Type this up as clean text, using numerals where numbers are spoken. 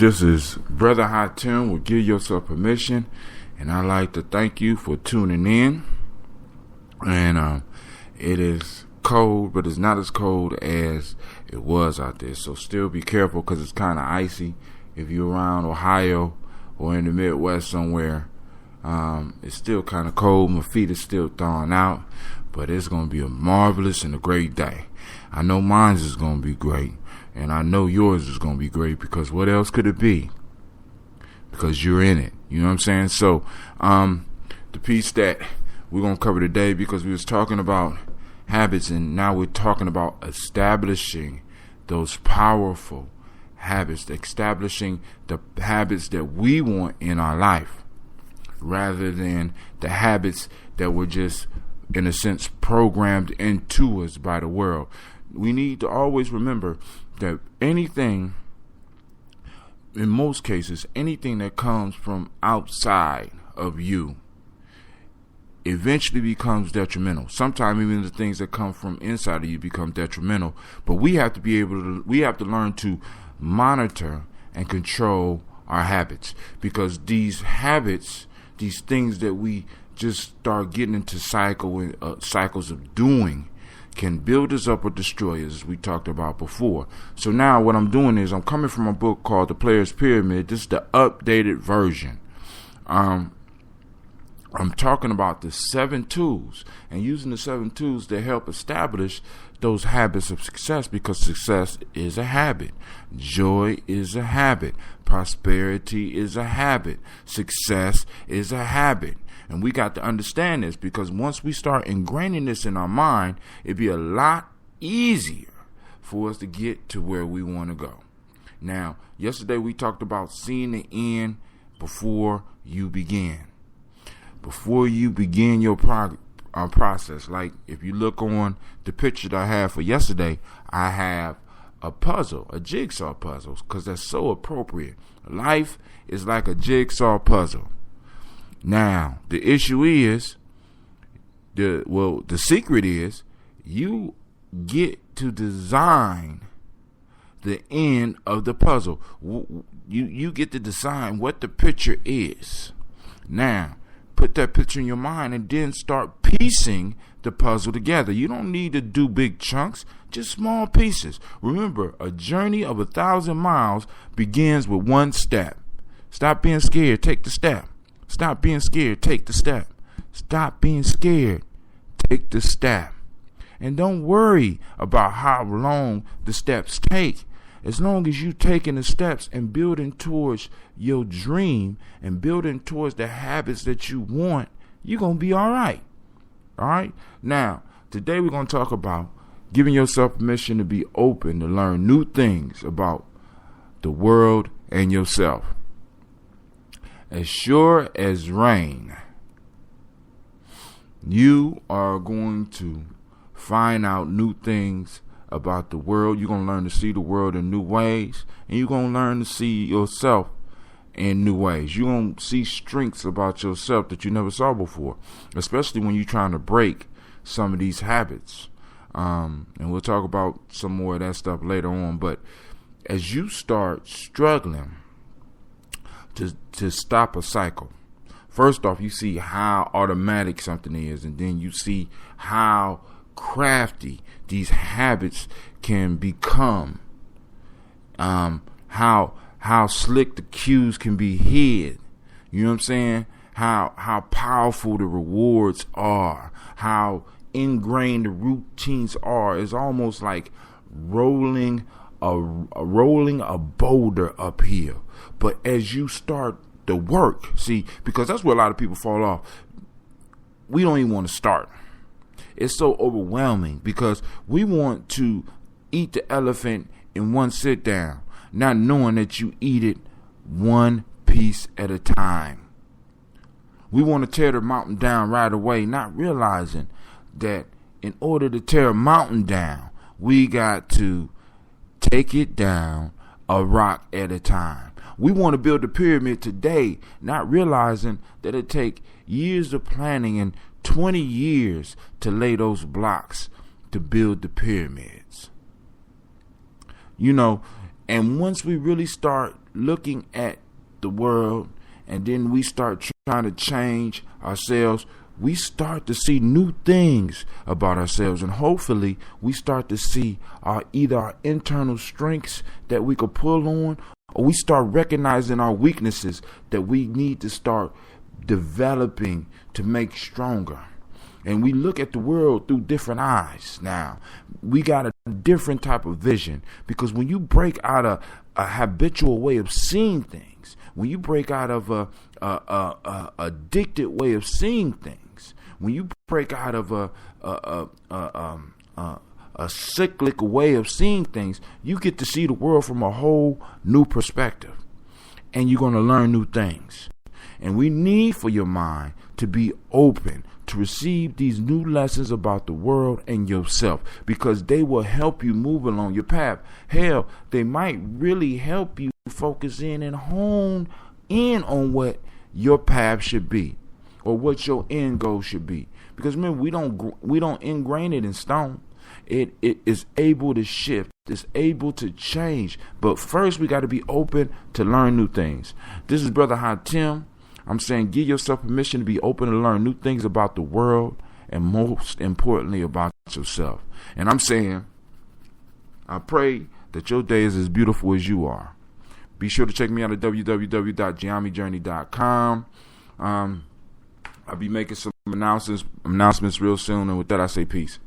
This is Brother Hatem with Give Yourself Permission, and I'd like to thank you for tuning in. And it is cold, but it's not as cold as it was out there, so still be careful because it's kind of icy. If you're around Ohio or in the Midwest somewhere, it's still kind of cold. My feet are still thawing out, but it's going to be a marvelous and a great day. I know mine is going to be great, and I know yours is going to be great, because what else could it be? Because you're in it. You know what I'm saying? So the piece that we're going to cover today, because we was talking about habits, and now we're talking about establishing those powerful habits, establishing the habits that we want in our life, rather than the habits that were just, in a sense, programmed into us by the world. We need to always remember that anything, in most cases, anything that comes from outside of you eventually becomes detrimental. Sometimes even the things that come from inside of you become detrimental. But we have to learn to monitor and control our habits, because these habits, these things that we just start getting into cycles of doing, can build us up or destroy us, as we talked about before. So now what I'm doing is I'm coming from a book called The Player's Pyramid. This is the updated version. I'm talking about the 7 tools, and using the 7 tools to help establish those habits of success, because success is a habit. Joy is a habit. Prosperity is a habit. Success is a habit. And we got to understand this, because once we start ingraining this in our mind, it'd be a lot easier for us to get to where we want to go. Now, yesterday we talked about seeing the end before you begin. Before you begin your process. Like if you look on the picture that I have for yesterday, I have a puzzle, a jigsaw puzzle, because that's so appropriate. Life is like a jigsaw puzzle. Now, the issue is, the secret is, you get to design the end of the puzzle. You get to design what the picture is. Now, put that picture in your mind and then start piecing the puzzle together. You don't need to do big chunks, just small pieces. Remember, a journey of 1,000 miles begins with one step. Stop being scared, take the step. Stop being scared, take the step. Stop being scared, take the step. And don't worry about how long the steps take. As long as you taking the steps and building towards your dream and building towards the habits that you want, you're going to be all right. All right? Now, today we're going to talk about giving yourself permission to be open to learn new things about the world and yourself. As sure as rain, you are going to find out new things about the world. You're going to learn to see the world in new ways, and you're going to learn to see yourself in new ways. You're going to see strengths about yourself that you never saw before, especially when you're trying to break some of these habits. And we'll talk about some more of that stuff later on. But as you start struggling to stop a cycle, first off, you see how automatic something is, and then you see how crafty these habits can become, how slick the cues can be hid. You know what I'm saying? How powerful the rewards are, how ingrained the routines are. It's almost like rolling a boulder uphill. But as you start the work, see, because that's where a lot of people fall off. We don't even want to start. It's so overwhelming because we want to eat the elephant in one sit down, not knowing that you eat it one piece at a time. We want to tear the mountain down right away, not realizing that in order to tear a mountain down, we got to take it down a rock at a time. We want to build a pyramid today, not realizing that it takes years of planning and 20 years to lay those blocks to build the pyramids. You know, And once we really start looking at the world, and then we start trying to change ourselves, we start to see new things about ourselves. And hopefully we start to see either our internal strengths that we could pull on, or we start recognizing our weaknesses that we need to start developing to make stronger. And we look at the world through different eyes now. We got a different type of vision, because when you break out of a habitual way of seeing things, when you break out of a addicted way of seeing things, when you break out of a cyclic way of seeing things, you get to see the world from a whole new perspective, and you're going to learn new things. And we need for your mind to be open to receive these new lessons about the world and yourself, because they will help you move along your path. Hell, they might really help you focus in and hone in on what your path should be, or what your end goal should be. Because remember, we don't ingrain it in stone. It is able to shift. It's able to change. But first, we got to be open to learn new things. This is Brother Hatim. I'm saying, give yourself permission to be open to learn new things about the world, and most importantly about yourself. And I'm saying, I pray that your day is as beautiful as you are. Be sure to check me out at www.giamijourney.com. I'll be making some announcements real soon. And with that, I say peace.